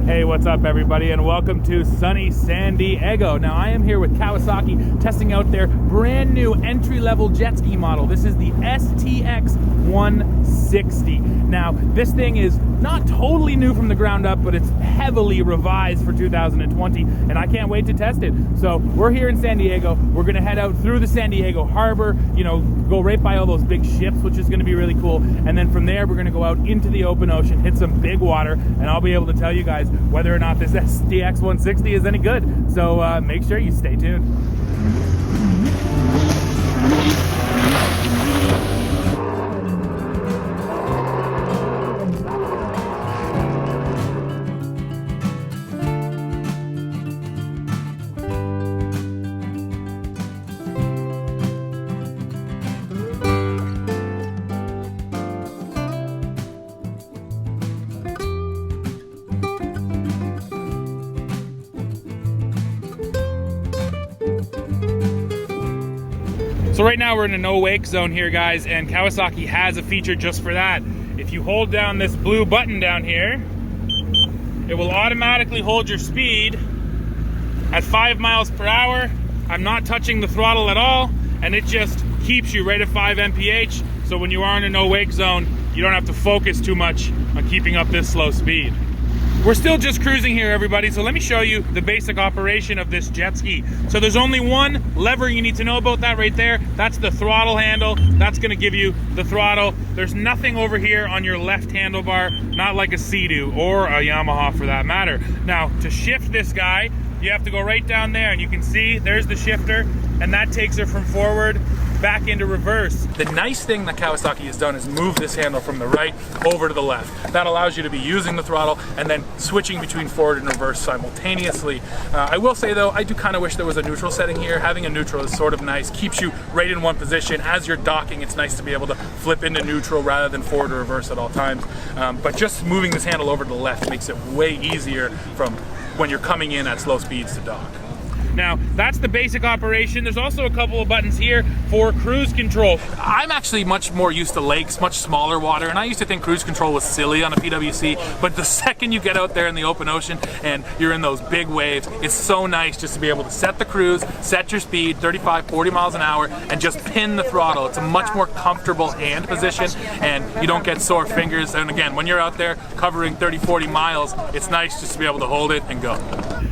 Hey, what's up everybody, and welcome to sunny San Diego. Now I am here with Kawasaki testing out their brand new entry-level jet ski model. This is the STX 160. Now this thing is not totally new from the ground up, but it's heavily revised for 2020, and I can't wait to test it. So we're here in San Diego. We're gonna head out through the San Diego harbor, go right by all those big ships, which is gonna be really cool. And then from there, we're gonna go out into the open ocean, hit some big water, and I'll be able to tell you guys whether or not this STX 160 is any good. So make sure you stay tuned. So right now we're in a no wake zone here, guys, and Kawasaki has a feature just for that. If you hold down this blue button down here, it will automatically hold your speed at 5 miles per hour. I'm not touching the throttle at all, and it just keeps you right at 5 mph. So when you are in a no wake zone, you don't have to focus too much on keeping up this slow speed. We're still just cruising here, everybody, so let me show you the basic operation of this jet ski. So there's only one lever you need to know about that right there. That's the throttle handle. That's gonna give you the throttle. There's nothing over here on your left handlebar, not like a Sea-Doo or a Yamaha for that matter. Now, to shift this guy, you have to go right down there, and you can see there's the shifter, and that takes it from forward back into reverse. The nice thing that Kawasaki has done is move this handle from the right over to the left. That allows you to be using the throttle and then switching between forward and reverse simultaneously. I will say though, I do kind of wish there was a neutral setting here. Having a neutral is sort of nice, keeps you right in one position. As you're docking, it's nice to be able to flip into neutral rather than forward or reverse at all times. But just moving this handle over to the left makes it way easier from when you're coming in at slow speeds to dock. Now, that's the basic operation. There's also a couple of buttons here for cruise control. I'm actually much more used to lakes, much smaller water, and I used to think cruise control was silly on a PWC, but the second you get out there in the open ocean and you're in those big waves, it's so nice just to be able to set the cruise, set your speed, 35, 40 miles an hour, and just pin the throttle. It's a much more comfortable hand position, and you don't get sore fingers. And again, when you're out there covering 30, 40 miles, it's nice just to be able to hold it and go.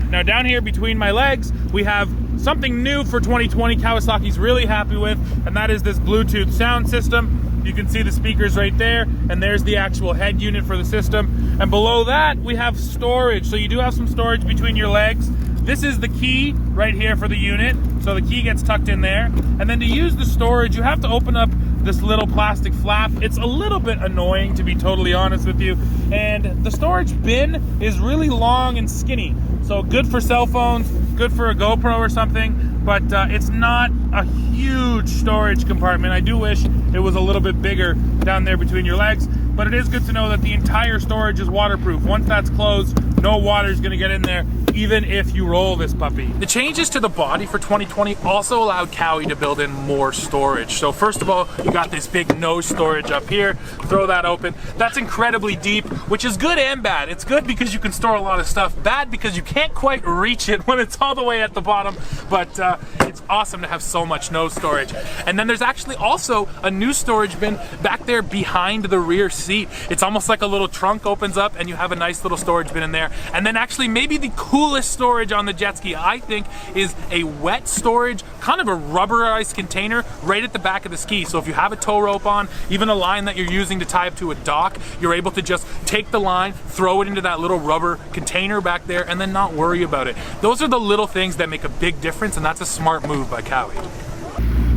Now down here between my legs, we have something new for 2020 Kawasaki's really happy with, and that is this Bluetooth sound system. You can see the speakers right there, and there's the actual head unit for the system. And below that, we have storage. So you do have some storage between your legs. This is the key right here for the unit. So the key gets tucked in there. And then to use the storage, you have to open up this little plastic flap. It's a little bit annoying, to be totally honest with you. And the storage bin is really long and skinny. So good for cell phones, good for a GoPro or something, but it's not a huge storage compartment. I do wish it was a little bit bigger down there between your legs, but it is good to know that the entire storage is waterproof. Once that's closed, no water is gonna get in there, even if you roll this puppy. The changes to the body for 2020 also allowed Kawi to build in more storage. So first of all, you got this big nose storage up here. Throw that open. That's incredibly deep, which is good and bad. It's good because you can store a lot of stuff. Bad because you can't quite reach it when it's all the way at the bottom, but it's awesome to have so much nose storage. And then there's actually also a new storage bin back there behind the rear seat. It's almost like a little trunk opens up and you have a nice little storage bin in there. And then actually maybe the coolest storage on the jet ski, I think, is a wet storage, kind of a rubberized container right at the back of the ski. So if you have a tow rope on, even a line that you're using to tie up to a dock, you're able to just take the line, throw it into that little rubber container back there, and then not worry about it. Those are the little things that make a big difference, and that's a smart move by Kawi.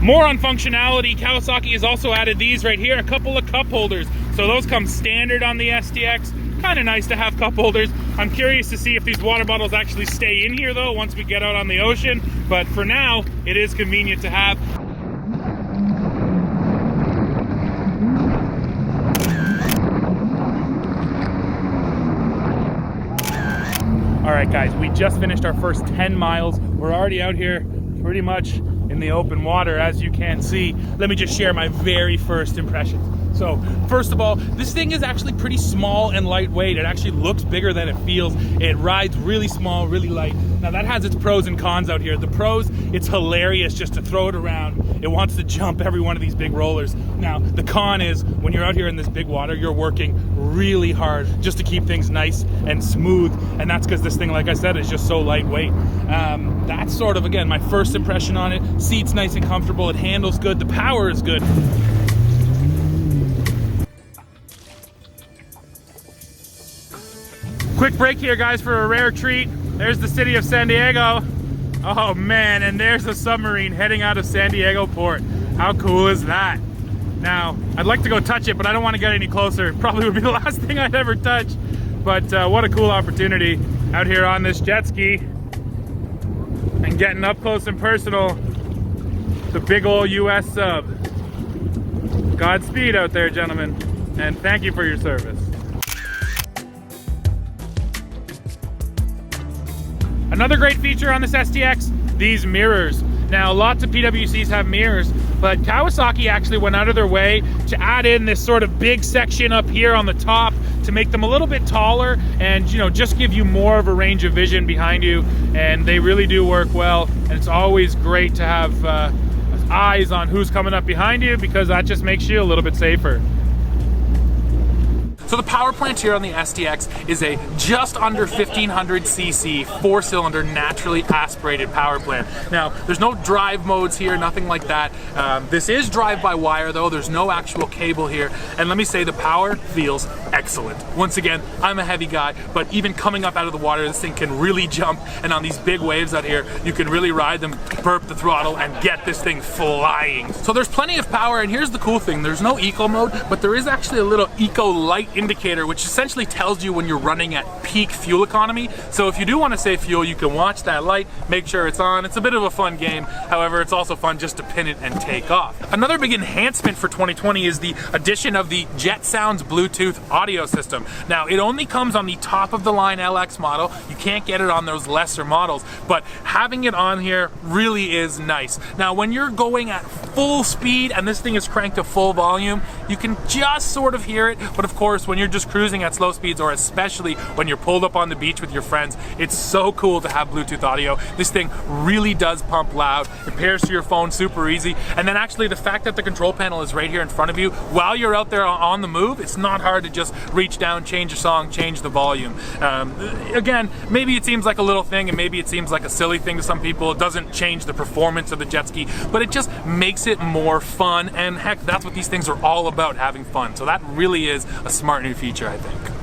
More on functionality, Kawasaki has also added these right here, a couple of cup holders. So those come standard on the STX. Kind of nice to have cup holders. I'm curious to see if these water bottles actually stay in here though once we get out on the ocean, but for now, it is convenient to have. All right guys, we just finished our first 10 miles. We're already out here pretty much in the open water, as you can see. Let me just share my very first impressions. So first of all, this thing is actually pretty small and lightweight. It actually looks bigger than it feels. It rides really small, really light. Now that has its pros and cons out here. The pros, it's hilarious just to throw it around. It wants to jump every one of these big rollers. Now the con is when you're out here in this big water, you're working really hard just to keep things nice and smooth. And that's because this thing, like I said, is just so lightweight. That's sort of, again, my first impression on it. Seat's nice and comfortable. It handles good. The power is good. Quick break here, guys, for a rare treat. There's the city of San Diego. Oh man, and there's a submarine heading out of San Diego port. How cool is that? Now, I'd like to go touch it, but I don't want to get any closer. Probably would be the last thing I'd ever touch. But what a cool opportunity out here on this jet ski and getting up close and personal the big old US sub. Godspeed out there, gentlemen, and thank you for your service. Another great feature on this STX, these mirrors. Now, lots of PWCs have mirrors, but Kawasaki actually went out of their way to add in this sort of big section up here on the top to make them a little bit taller and, you know, just give you more of a range of vision behind you. And they really do work well. And it's always great to have eyes on who's coming up behind you, because that just makes you a little bit safer. So the Powerplant here on the STX is a just under 1500cc 4-cylinder naturally aspirated power plant. Now, there's no drive modes here, nothing like that. This is drive-by-wire though, there's no actual cable here. And let me say, the power feels excellent. Once again, I'm a heavy guy, but even coming up out of the water, this thing can really jump. And on these big waves out here, you can really ride them, burp the throttle, and get this thing flying. So there's plenty of power, and here's the cool thing. There's no eco mode, but there is actually a little eco light indicator, which essentially tells you when you're running at peak fuel economy. So if you do want to save fuel, you can watch that light, make sure it's on. It's a bit of a fun game. However, it's also fun just to pin it and take off. Another big enhancement for 2020 is the addition of the Jet Sounds Bluetooth audio system. Now, it only comes on the top of the line LX model. You can't get it on those lesser models, but having it on here really is nice. Now, when you're going at full speed and this thing is cranked to full volume, you can just sort of hear it. But of course, when you're just cruising at slow speeds, or especially when you're pulled up on the beach with your friends, it's so cool to have Bluetooth audio. This thing really does pump loud. It pairs to your phone super easy. And then actually the fact that the control panel is right here in front of you while you're out there on the move, it's not hard to just reach down, change a song, change the volume. Again, maybe it seems like a little thing and maybe it seems like a silly thing to some people. It doesn't change the performance of the jet ski, but it just makes it more fun. And heck, that's what these things are all about, having fun. So that really is a smart new feature, I think.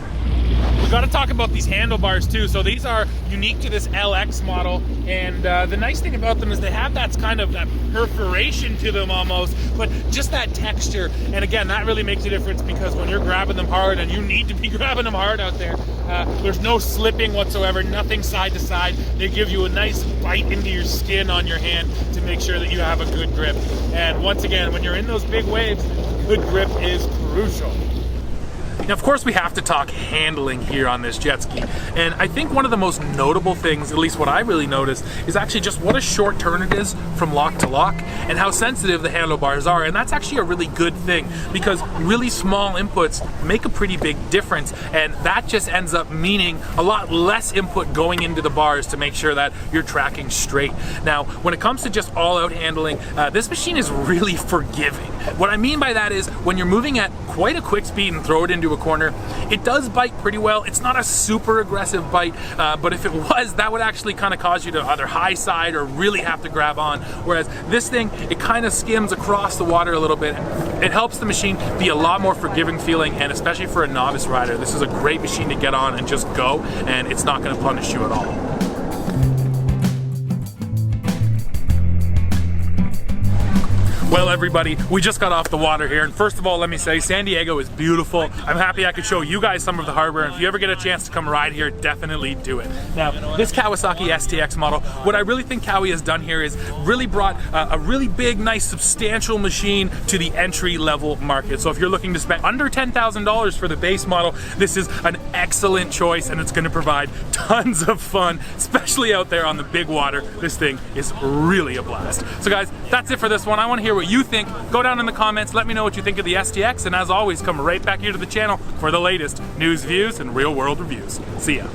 We got to talk about these handlebars too. So these are unique to this LX model, and the nice thing about them is they have that kind of that perforation to them almost, but just that texture. And again, that really makes a difference, because when you're grabbing them hard, and you need to be grabbing them hard out there, there's no slipping whatsoever, nothing side to side. They give you a nice bite into your skin on your hand to make sure that you have a good grip. And once again, when you're in those big waves, good grip is crucial. Now, of course, we have to talk handling here on this jet ski. And I think one of the most notable things, at least what I really noticed, is actually just what a short turn it is from lock to lock and how sensitive the handlebars are. And that's actually a really good thing, because really small inputs make a pretty big difference. And that just ends up meaning a lot less input going into the bars to make sure that you're tracking straight. Now, when it comes to just all-out handling, this machine is really forgiving. What I mean by that is when you're moving at quite a quick speed and throw it into a corner, it does bite pretty well. It's not a super aggressive bite, but if it was, that would actually kind of cause you to either high side or really have to grab on. Whereas this thing, it kind of skims across the water a little bit. It helps the machine be a lot more forgiving feeling, and especially for a novice rider, this is a great machine to get on and just go, and it's not going to punish you at all. Well, everybody, we just got off the water here, and first of all, let me say, San Diego is beautiful. I'm happy I could show you guys some of the harbor, and if you ever get a chance to come ride here, definitely do it. Now, this Kawasaki STX model, what I really think Kawi has done here is really brought a really big, nice, substantial machine to the entry-level market. So if you're looking to spend under $10,000 for the base model, this is an excellent choice, and it's going to provide tons of fun, especially out there on the big water. This thing is really a blast. So guys, that's it for this one. I want to hear what you think. Go down in the comments, let me know what you think of the STX, and as always, come right back here to the channel for the latest news, views, and real world reviews. See ya.